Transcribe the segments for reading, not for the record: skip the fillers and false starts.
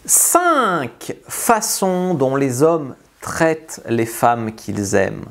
5 façons dont les hommes traitent les femmes qu'ils aiment.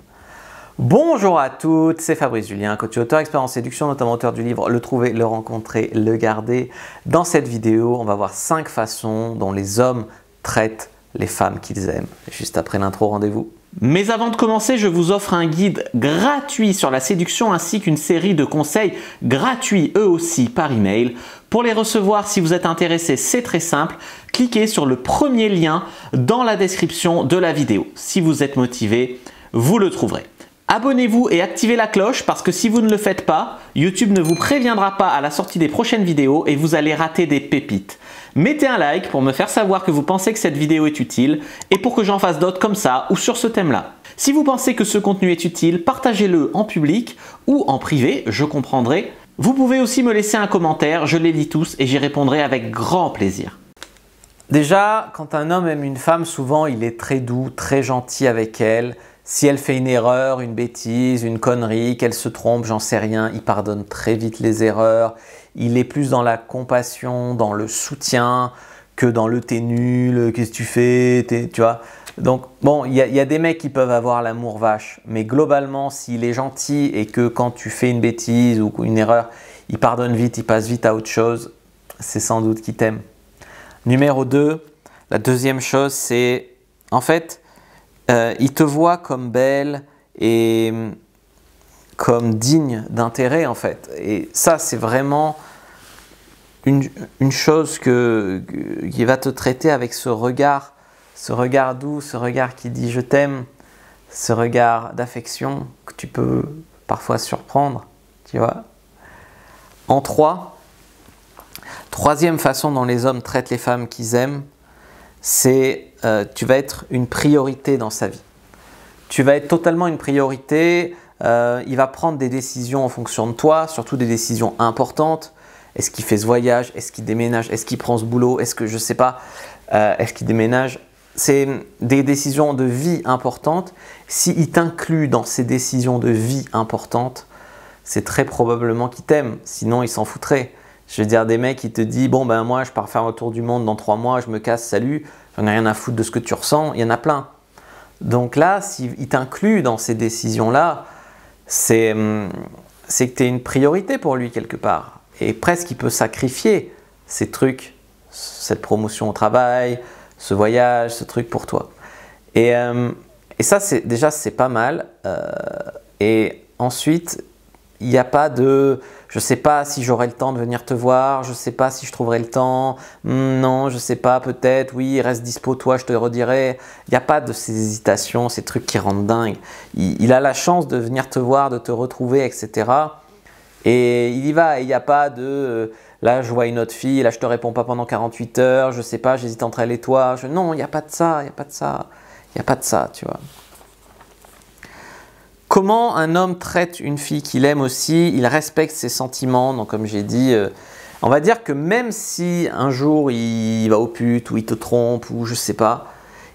Bonjour à toutes, c'est Fabrice Julien, coach auteur, expert en séduction, notamment auteur du livre Le trouver, le rencontrer, le garder. Dans cette vidéo, on va voir 5 façons dont les hommes traitent les femmes qu'ils aiment. Juste après l'intro, rendez-vous. Mais avant de commencer, je vous offre un guide gratuit sur la séduction ainsi qu'une série de conseils gratuits eux aussi par email. Pour les recevoir, si vous êtes intéressé, c'est très simple. Cliquez sur le premier lien dans la description de la vidéo. Si vous êtes motivé, vous le trouverez. Abonnez-vous et activez la cloche parce que si vous ne le faites pas, YouTube ne vous préviendra pas à la sortie des prochaines vidéos et vous allez rater des pépites. Mettez un like pour me faire savoir que vous pensez que cette vidéo est utile et pour que j'en fasse d'autres comme ça ou sur ce thème-là. Si vous pensez que ce contenu est utile, partagez-le en public ou en privé, je comprendrai. Vous pouvez aussi me laisser un commentaire, je les lis tous et j'y répondrai avec grand plaisir. Déjà, quand un homme aime une femme, souvent il est très doux, très gentil avec elle. Si elle fait une erreur, une bêtise, une connerie, qu'elle se trompe, j'en sais rien, il pardonne très vite les erreurs. Il est plus dans la compassion, dans le soutien que dans le t'es nul, qu'est-ce que tu fais, tu vois. Donc bon, il y a des mecs qui peuvent avoir l'amour vache, mais globalement, s'il est gentil et que quand tu fais une bêtise ou une erreur, il pardonne vite, il passe vite à autre chose, c'est sans doute qu'il t'aime. Numéro 2, la deuxième chose, c'est en fait, il te voit comme belle et comme digne d'intérêt en fait. Et ça, c'est vraiment une chose qui va te traiter avec ce regard doux, ce regard qui dit je t'aime, ce regard d'affection que tu peux parfois surprendre, tu vois. En troisième façon dont les hommes traitent les femmes qu'ils aiment, c'est tu vas être une priorité dans sa vie. Tu vas être totalement une priorité. Il va prendre des décisions en fonction de toi, surtout des décisions importantes. Est-ce qu'il fait ce voyage? Est-ce qu'il déménage? Est-ce qu'il prend ce boulot? Est-ce que je ne sais pas? Est-ce qu'il déménage? C'est des décisions de vie importantes. S'il t'inclut dans ces décisions de vie importantes, c'est très probablement qu'il t'aime. Sinon, il s'en foutrait. Je veux dire, des mecs qui te disent « Bon, ben moi, je pars faire le tour du monde dans 3 mois, je me casse, salut. J'en ai rien à foutre de ce que tu ressens. » Il y en a plein. Donc là, s'il t'inclut dans ces décisions-là, c'est que tu es une priorité pour lui quelque part. Et presque il peut sacrifier ces trucs, cette promotion au travail, ce voyage, ce truc pour toi. Et ça, déjà, c'est pas mal. Et ensuite, il n'y a pas de « je ne sais pas si j'aurai le temps de venir te voir, je ne sais pas si je trouverai le temps, non, je ne sais pas, peut-être, oui, reste dispo, toi, je te redirai ». Il n'y a pas de ces hésitations, ces trucs qui rendent dingue. Il a la chance de venir te voir, de te retrouver, etc. Et il y va, il n'y a pas de là, je vois une autre fille, là, je ne te réponds pas pendant 48 heures, je ne sais pas, j'hésite entre elle et toi. Non, il n'y a pas de ça, il n'y a pas de ça, il n'y a pas de ça, tu vois. Comment un homme traite une fille qu'il aime aussi? Il respecte ses sentiments. Donc comme j'ai dit, on va dire que même si un jour il va au pute ou il te trompe ou je sais pas,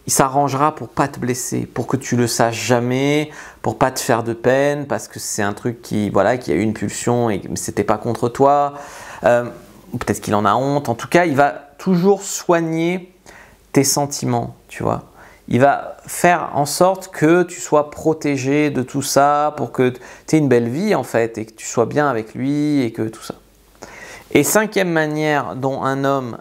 il s'arrangera pour pas te blesser, pour que tu le saches jamais, pour pas te faire de peine parce que c'est un truc qui a eu une pulsion et c'était pas contre toi. Peut-être qu'il en a honte. En tout cas, il va toujours soigner tes sentiments, tu vois. Il va faire en sorte que tu sois protégé de tout ça pour que tu aies une belle vie en fait et que tu sois bien avec lui et que tout ça. Et 5e manière dont un homme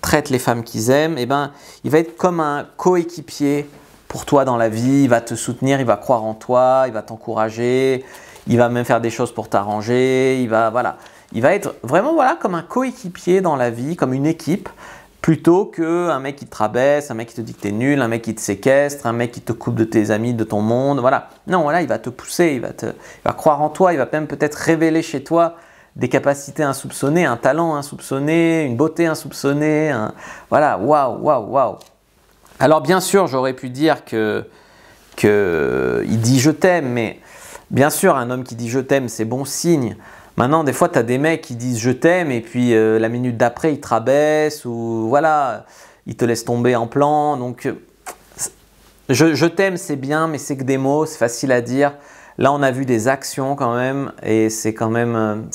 traite les femmes qu'il aime, eh ben, il va être comme un coéquipier pour toi dans la vie. Il va te soutenir, il va croire en toi, il va t'encourager, il va même faire des choses pour t'arranger. Il va être vraiment comme un coéquipier dans la vie, comme une équipe. Plutôt qu'un mec qui te rabaisse, un mec qui te dit que tu es nul, un mec qui te séquestre, un mec qui te coupe de tes amis, de ton monde. Voilà. Non, voilà, il va te pousser, il va croire en toi, il va même peut-être révéler chez toi des capacités insoupçonnées, un talent insoupçonné, une beauté insoupçonnée. Voilà, waouh. Alors bien sûr, j'aurais pu dire qu'il dit je t'aime, mais bien sûr, un homme qui dit je t'aime, c'est bon signe. Maintenant, des fois, tu as des mecs qui disent « je t'aime » et puis la minute d'après, ils te rabaissent ou voilà, ils te laissent tomber en plan. Donc, je t'aime, c'est bien, mais c'est que des mots, c'est facile à dire. Là, on a vu des actions quand même et c'est quand même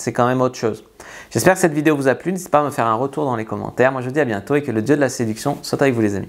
autre chose. J'espère que cette vidéo vous a plu. N'hésitez pas à me faire un retour dans les commentaires. Moi, je vous dis à bientôt et que le dieu de la séduction soit avec vous, les amis.